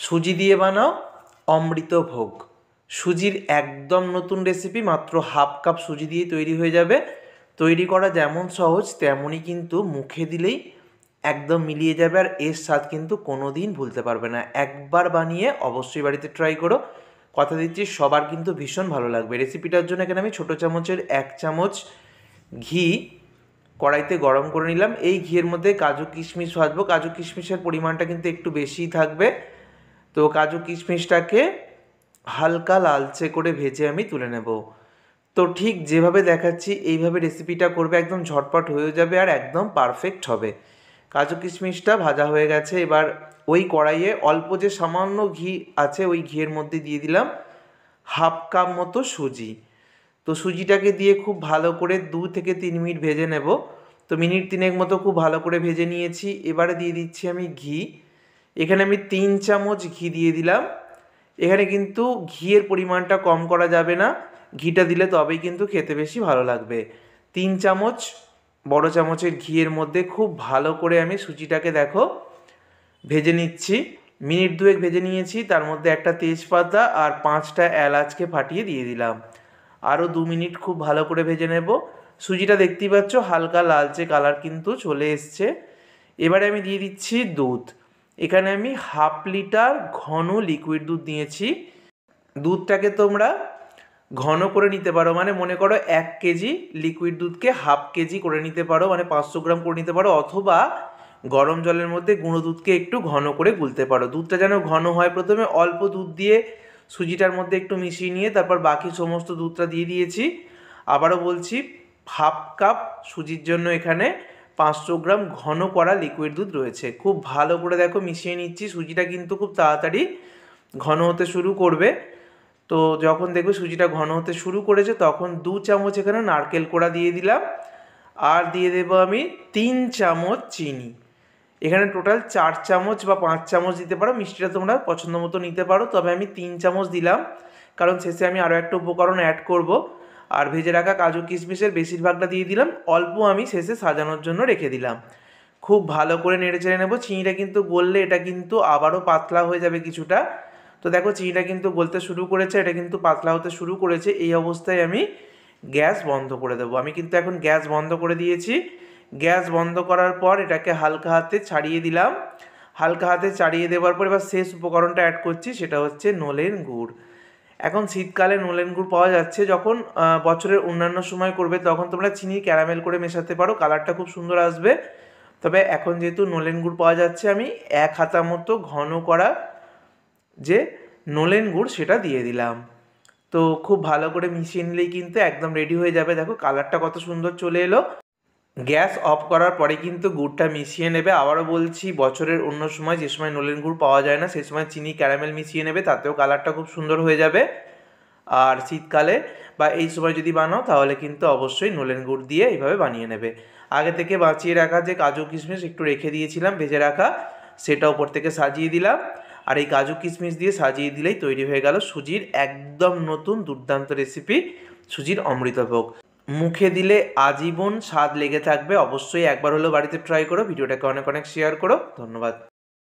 সুজি দিয়ে বানাও অমৃতভোগ। সুজির একদম নতুন রেসিপি, মাত্র হাফ কাপ সুজি দিয়ে তৈরি হয়ে যাবে। তৈরি করা যেমন সহজ তেমনই কিন্তু মুখে দিলেই একদম মিলিয়ে যাবে, আর এর স্বাদ কিন্তু কোনো দিন ভুলতে পারবে না। একবার বানিয়ে অবশ্যই বাড়িতে ট্রাই করো, কথা দিচ্ছি সবার কিন্তু ভীষণ ভালো লাগবে। রেসিপিটার জন্য এখানে আমি ছোটো চামচের 1 চামচ ঘি কড়াইতে গরম করে নিলাম। এই ঘিয়ের মধ্যে কাজু কিশমিশ ভাজবো। কাজু কিশমিশের পরিমাণটা কিন্তু একটু বেশিই থাকবে। তো কাজু কিশমিশটাকে হালকা লালচে করে ভেজে আমি তুলে নেব। তো ঠিক যেভাবে দেখাচ্ছি এইভাবে রেসিপিটা করবে, একদম ঝটপট হয়ে যাবে আর একদম পারফেক্ট হবে। কাজু কিশমিশটা ভাজা হয়ে গেছে। এবার ওই কড়াইয়ে অল্প যে সামান্য ঘি আছে ওই ঘিয়ের মধ্যে দিয়ে দিলাম হাফ কাপ মতো সুজি। তো সুজিটাকে দিয়ে খুব ভালো করে 2 থেকে 3 মিনিট ভেজে নেব। তো মিনিট 3 মতো খুব ভালো করে ভেজে নিয়েছি। এবারে দিয়ে দিচ্ছি আমি ঘি। এখানে আমি 3 চামচ ঘি দিয়ে দিলাম। এখানে কিন্তু ঘিয়ের পরিমাণটা কম করা যাবে না, ঘিটা দিলে তবেই কিন্তু খেতে বেশি ভালো লাগবে। 3 চামচ বড় চামচের ঘিয়ের মধ্যে খুব ভালো করে আমি সুজিটাকে দেখো ভেজে নিচ্ছি। মিনিট 2 ভেজে নিয়েছি। তার মধ্যে একটা তেজপাতা আর 5টা এলাচকে ফাটিয়ে দিয়ে দিলাম। আরও 2 মিনিট খুব ভালো করে ভেজে নেব। সুজিটা দেখতেই পাচ্ছ হালকা লালচে কালার কিন্তু চলে এসছে। এবারে আমি দিয়ে দিচ্ছি দুধ। এখানে আমি হাফ লিটার ঘন লিকুইড দুধ নিয়েছি। দুধটাকে তোমরা ঘন করে নিতে পারো, মানে মনে করো 1 কেজি লিকুইড দুধকে হাফ কেজি করে নিতে পারো, মানে 500 গ্রাম করে নিতে পারো, অথবা গরম জলের মধ্যে গুঁড়ো দুধকে একটু ঘন করে গুলতে পারো। দুধটা যেন ঘন হয়, প্রথমে অল্প দুধ দিয়ে সুজিটার মধ্যে একটু মিশিয়ে নিয়ে তারপর বাকি সমস্ত দুধটা দিয়ে দিয়েছি। আবারও বলছি, হাফ কাপ সুজির জন্য এখানে 500 গ্রাম ঘন করা লিকুইড দুধ রয়েছে। খুব ভালো করে দেখো মিশিয়ে নিচ্ছি। সুজিটা কিন্তু খুব তাড়াতাড়ি ঘন হতে শুরু করবে। তো যখন দেখবে সুজিটা ঘন হতে শুরু করেছে তখন 2 চামচ এখানে নারকেল কোড়া দিয়ে দিলাম। আর দিয়ে দেবো আমি 3 চামচ চিনি। এখানে টোটাল 4 চামচ বা 5 চামচ দিতে পারো, মিষ্টিটা তোমরা পছন্দ মতো নিতে পারো, তবে আমি 3 চামচ দিলাম কারণ শেষে আমি আরও একটা উপকরণ অ্যাড করব। আর ভেজে রাখা কাজু কিশমিশের বেশিরভাগটা দিয়ে দিলাম, অল্প আমি শেষে সাজানোর জন্য রেখে দিলাম। খুব ভালো করে নেড়ে চেড়ে নেবো। চিনিটা কিন্তু গললে এটা কিন্তু আবারও পাতলা হয়ে যাবে কিছুটা। তো দেখো চিনিটা কিন্তু গলতে শুরু করেছে, এটা কিন্তু পাতলা হতে শুরু করেছে। এই অবস্থায় আমি গ্যাস বন্ধ করে দেবো। আমি কিন্তু এখন গ্যাস বন্ধ করে দিয়েছি। গ্যাস বন্ধ করার পর এটাকে হালকা হাতে ছাড়িয়ে দিলাম। হালকা হাতে ছাড়িয়ে দেওয়ার পর এবার শেষ উপকরণটা অ্যাড করছি, সেটা হচ্ছে নলেন গুড়। এখন শীতকালে নলেন গুড় পাওয়া যাচ্ছে, যখন বছরের অন্যান্য সময় করবে তখন তোমরা চিনি ক্যারামেল করে মেশাতে পারো, কালারটা খুব সুন্দর আসবে। তবে এখন যেহেতু নলেন গুড় পাওয়া যাচ্ছে, আমি 1 হাতা মতো ঘন করা যে নলেন গুড় সেটা দিয়ে দিলাম। তো খুব ভালো করে মিশিয়ে নিলেই কিন্তু একদম রেডি হয়ে যাবে। দেখো কালারটা কত সুন্দর চলে এলো। গ্যাস অফ করার পরে কিন্তু গুড়টা মিশিয়ে নেবে। আবারও বলছি, বছরের অন্য সময় যে সময় নলেন গুড় পাওয়া যায় না সে সময় চিনি ক্যারামেল মিশিয়ে নেবে, তাতেও কালারটা খুব সুন্দর হয়ে যাবে। আর শীতকালে বা এই সময় যদি বানাও তাহলে কিন্তু অবশ্যই নলেন গুড় দিয়ে এইভাবে বানিয়ে নেবে। আগে থেকে বাঁচিয়ে রাখা যে কাজু কিশমিশ একটু রেখে দিয়েছিলাম ভেজে রাখা, সেটা ওপর থেকে সাজিয়ে দিলাম। আর এই কাজু কিশমিশ দিয়ে সাজিয়ে দিলেই তৈরি হয়ে গেল সুজির একদম নতুন দুর্দান্ত রেসিপি, সুজির অমৃতভোগ। মুখে দিলে আজীবন স্বাদ লেগে থাকবে। অবশ্যই একবার হলেও বাড়িতে ট্রাই করো। ভিডিওটাকে অনেক অনেক শেয়ার করো। ধন্যবাদ।